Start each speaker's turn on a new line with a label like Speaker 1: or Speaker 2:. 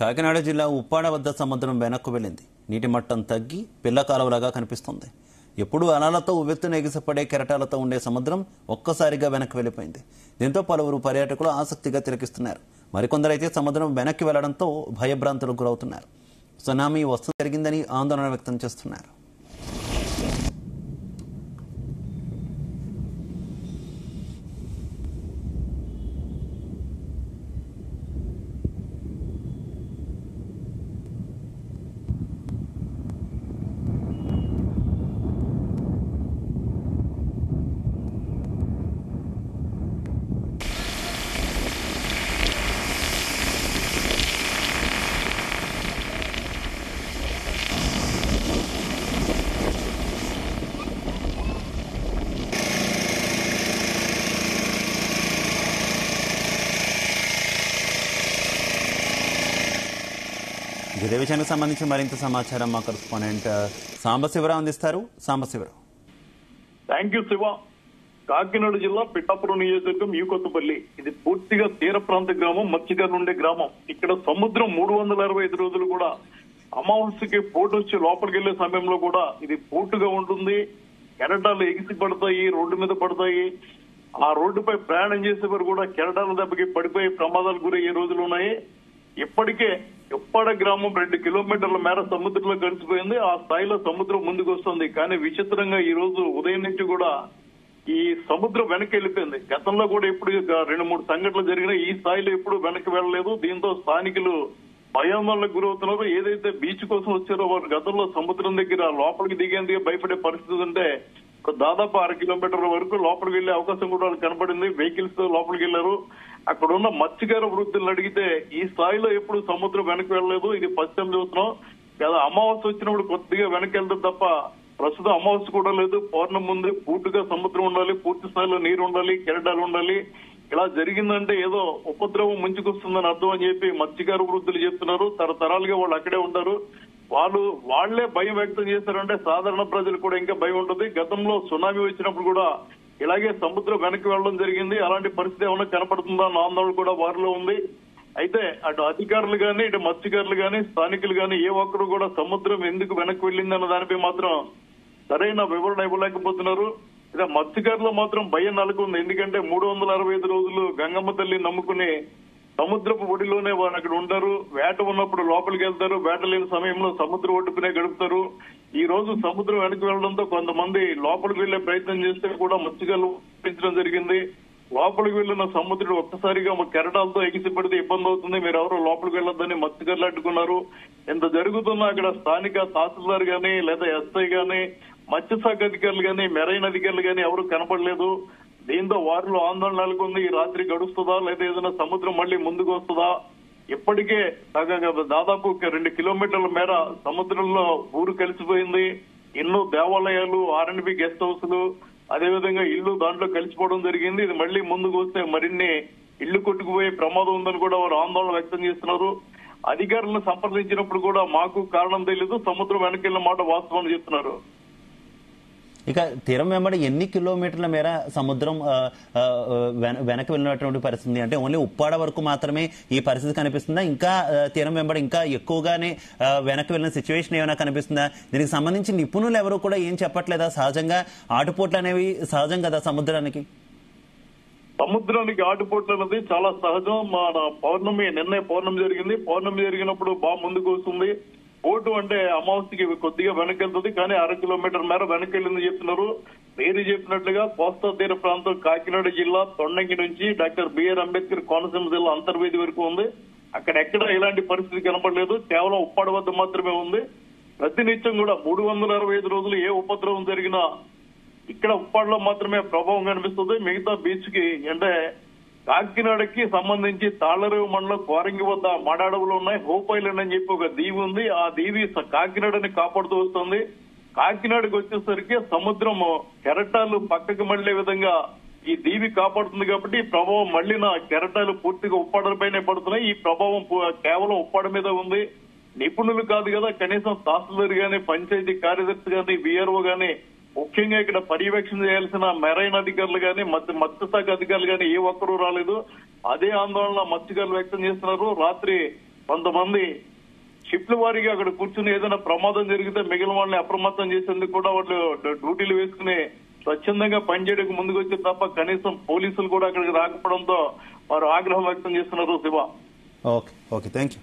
Speaker 1: కాకినాడ జిల్లా ఉప్పాడ వద్ద సముద్రం వెనక్కు వెళ్లింది. నీటి మట్టం తగ్గి పిల్ల కాలువలాగా కనిపిస్తోంది. ఎప్పుడూ అలలతో ఉవ్వెత్తున ఎగిసిపడే కెరటాలతో ఉండే సముద్రం ఒక్కసారిగా వెనక్కి వెళ్లిపోయింది. దీంతో పలువురు పర్యాటకులు ఆసక్తిగా తిలకిస్తున్నారు. మరికొందరైతే సముద్రం వెనక్కి వెళ్లడంతో భయభ్రాంతులకు గురవుతున్నారు. సునామీ వస్తు జరిగిందని ఆందోళన వ్యక్తం చేస్తున్నారు. ఇదే విషయానికి సంబంధించి మరింత సమాచారం మా కరెస్పాండెంట్ సాంబశివరావు అందిస్తారు. సాంబశివరావు.
Speaker 2: Thank you Siva. కాకినాడ జిల్లా పిఠాపురం నియోజకవర్గం యూకొత్తపల్లి. ఇది పూర్తిగా తీర ప్రాంత గ్రామం, మత్స్యకారులు ఉండే గ్రామం. ఇక్కడ సముద్రం 365 రోజులు కూడా అమావాస్యకి పోటు వచ్చి లోపలికి వెళ్లే సమయంలో కూడా ఇది పోటుగా ఉంటుంది. కెరటాలు ఎగిసి పడతాయి, రోడ్డు మీద పడతాయి. ఆ రోడ్డుపై ప్రయాణం చేసేవారు కూడా కెరటాల దెబ్బకి పడిపోయి ప్రమాదాలు గురయ్యే రోజులు ఉన్నాయి. ఇప్పటికే ఉప్పాడ గ్రామం 2 కిలోమీటర్ల మేర సముద్రంలో కలిసిపోయింది. ఆ స్థాయిలో సముద్రం ముందుకు వస్తుంది. కానీ విచిత్రంగా ఈ రోజు ఉదయం నుంచి కూడా ఈ సముద్రం వెనక్కి వెళ్ళిపోయింది. గతంలో కూడా ఎప్పుడు 2-3 సంఘటనలు జరిగినా ఈ స్థాయిలో ఎప్పుడు వెనక్కి వెళ్ళలేదు. దీంతో స్థానికులు భయాందోళనకు గురవుతున్నారు. ఏదైతే బీచ్ కోసం వచ్చారో వారు గతంలో సముద్రం దగ్గర లోపలికి దిగేందుకు భయపడే పరిస్థితి ఉంటే దాదాపు 6 కిలోమీటర్ల వరకు లోపలికి వెళ్లే అవకాశం కూడా కనపడింది. వెహికల్స్ తో లోపలికి వెళ్లారు. అక్కడ ఉన్న మత్స్యకార వృద్ధులను అడిగితే ఈ స్థాయిలో ఎప్పుడు సముద్రం వెనక్కి వెళ్ళలేదు. ఇది ఫస్ట్ టైం చూస్తున్నాం కదా. అమావాస్య వచ్చినప్పుడు కొద్దిగా వెనక్కి వెళ్తాం తప్ప ప్రస్తుతం అమావాస్య కూడా లేదు. పౌర్ణమి ముందు పూర్తిగా సముద్రం ఉండాలి, పూర్తి స్థాయిలో నీరు ఉండాలి, కెరటాలు ఉండాలి. ఇలా జరిగిందంటే ఏదో ఉపద్రవం ముంచుకొస్తుందని అర్థం అని చెప్పి మత్స్యకార వృద్ధులు చెప్తున్నారు. తరతరాలుగా వాళ్ళు అక్కడే ఉంటారు. వాళ్లే భయం వ్యక్తం చేశారంటే సాధారణ ప్రజలు కూడా ఇంకా భయం ఉంటుంది. గతంలో సునామీ వచ్చినప్పుడు కూడా ఇలాగే సముద్రం వెనక్కి వెళ్లడం జరిగింది. అలాంటి పరిస్థితి ఏమైనా కనపడుతుందా అన్న ఆందోళన కూడా వారిలో ఉంది. అయితే అటు అధికారులు గాని, ఇటు మత్స్యకారులు గాని, స్థానికులు గాని ఏ ఒక్కరు కూడా సముద్రం ఎందుకు వెనక్కి వెళ్ళింది అన్న దానిపై మాత్రం సరైన వివరణ ఇవ్వలేకపోతున్నారు. ఇక మత్స్యకారులు మాత్రం భయం నెలకొంది. ఎందుకంటే 365 రోజులు గంగమ్మ తల్లి నమ్ముకుని సముద్రపు ఒడిలోనే వారు అక్కడ ఉంటారు. వేట ఉన్నప్పుడు లోపలికి వెళ్తారు, వేట లేని సమయంలో సముద్ర ఒడ్డుకునే గడుపుతారు. ఈ రోజు సముద్రం వెనక్కి వెళ్లడంతో కొంతమంది లోపలికి వెళ్లే ప్రయత్నం చేస్తే కూడా మత్స్యకారులు పెంచడం జరిగింది. లోపలికి వెళ్లిన సముద్రుడు ఒక్కసారిగా కెరటాలతో ఎగిసి పడితే ఇబ్బంది అవుతుంది, మీరు ఎవరో లోపలికి వెళ్లొద్దని మత్స్యకారులు అడ్డుకున్నారు. ఇంత జరుగుతున్నా అక్కడ స్థానిక తహసీల్దార్ గాని, లేదా ఎస్ఐ గాని, మత్స్యశాఖ అధికారులు గాని, మెరైన్ అధికారులు గాని ఎవరు కనపడలేదు. దీంతో వారిలో ఆందోళన నెలకొంది. ఈ రాత్రి గడుస్తుందా, లేదా ఏదైనా సముద్రం మళ్లీ ముందుకు వస్తుందా? ఇప్పటికే దాదాపు 2 కిలోమీటర్ల మేర సముద్రంలో ఊరు కలిసిపోయింది. ఎన్నో దేవాలయాలు, ఆర్ఎండ్బి గెస్ట్ హౌస్లు, అదేవిధంగా ఇల్లు దాంట్లో కలిసిపోవడం జరిగింది. ఇది మళ్లీ ముందుకు వస్తే మరిన్ని ఇళ్లు కొట్టుకుపోయే ప్రమాదం ఉందని కూడా వారు ఆందోళన వ్యక్తం చేస్తున్నారు. అధికారులను సంప్రదించినప్పుడు కూడా మాకు కారణం తెలియదు, సముద్రం వెనకెళ్లిన మాట వాస్తవం చెప్తున్నారు.
Speaker 1: ఇక తీరం వెంబడి ఎన్ని కిలోమీటర్ల మేర సముద్రం వెనక్కి వెళ్ళినటువంటి పరిస్థితి? అంటే ఓన్లీ ఉప్పాడ వరకు మాత్రమే ఈ పరిస్థితి కనిపిస్తుందా? ఇంకా తీరం వెంబడి ఇంకా ఎక్కువగానే వెనక్కి వెళ్ళిన సిచ్యువేషన్ ఏమైనా కనిపిస్తుందా? దీనికి సంబంధించి నిపుణులు ఎవరు కూడా ఏం చెప్పట్లేదా? సహజంగా ఆటుపోట్లు అనేవి సహజం కదా సముద్రానికి.
Speaker 2: సముద్రానికి ఆటుపోట్లు అనేది చాలా సహజం. మన నిన్నే పౌర్ణమి జరిగింది. పౌర్ణమి జరిగినప్పుడు బాగా ముందుకు వస్తుంది. పోటు అంటే అమావాస్యకి కొద్దిగా వెనక్కి వెళ్తుంది, కానీ 6 కిలోమీటర్ మేర వెనక్కి వెళ్ళింది చెప్తున్నారు. పేరు చెప్పినట్లుగా కోస్తా తీర ప్రాంతం కాకినాడ జిల్లా తొండంగి నుంచి డాక్టర్ బిఆర్ అంబేద్కర్ కోనసీమ జిల్లా అంతర్వేది వరకు ఉంది. అక్కడ ఎక్కడ ఇలాంటి పరిస్థితి కనపడలేదు. కేవలం ఉప్పాడ వద్ద మాత్రమే ఉంది. ప్రతినిత్యం కూడా 365 రోజులు ఏ ఉపద్రవం జరిగినా ఇక్కడ ఉప్పాడలో మాత్రమే ప్రభావం కనిపిస్తుంది. మిగతా బీచ్ కి అంటే కాకినాడకి సంబంధించి తాళ్లరేవు మండలం కోరంగి వద్ద మాడాడవులు ఉన్నాయి. హోప్ ఐలాండ్ అని చెప్పి ఒక దీవి ఉంది. ఆ దీవి కాకినాడని కాపాడుతూ వస్తుంది. కాకినాడకి వచ్చేసరికి సముద్రం కెరటాలు పక్కకి మళ్లే విధంగా ఈ దీవి కాపాడుతుంది. కాబట్టి ఈ ప్రభావం మళ్లిన కెరటాలు పూర్తిగా ఉప్పాడలపైనే పడుతున్నాయి. ఈ ప్రభావం కేవలం ఉప్పాడ మీద ఉంది. నిపుణులు కాదు కదా, కనీసం తహసీల్దార్ గాని, పంచాయతీ కార్యదర్శి గాని, విఆర్ఓ గాని, ముఖ్యంగా ఇక్కడ పర్యవేక్షణ చేయాల్సిన మెరైన్ అధికారులు గాని, మత్స్యశాఖ అధికారులు గాని ఏ ఒక్కరూ రాలేదు. అదే ఆందోళన మత్స్యకారులు వ్యక్తం చేస్తున్నారు. రాత్రి కొంతమంది షిఫ్ట్ల వారీగా అక్కడ కూర్చుని ఏదైనా ప్రమాదం జరిగితే మిగిలిన వాళ్ళని అప్రమత్తం చేసేందుకు కూడా వాళ్ళు డ్యూటీలు వేసుకుని స్వచ్ఛందంగా పనిచేయడానికి ముందుకు వచ్చి తప్ప కనీసం పోలీసులు కూడా అక్కడికి రాకపోవడంతో వారు ఆగ్రహం వ్యక్తం చేస్తున్నారు శివ.
Speaker 1: Okay thank you.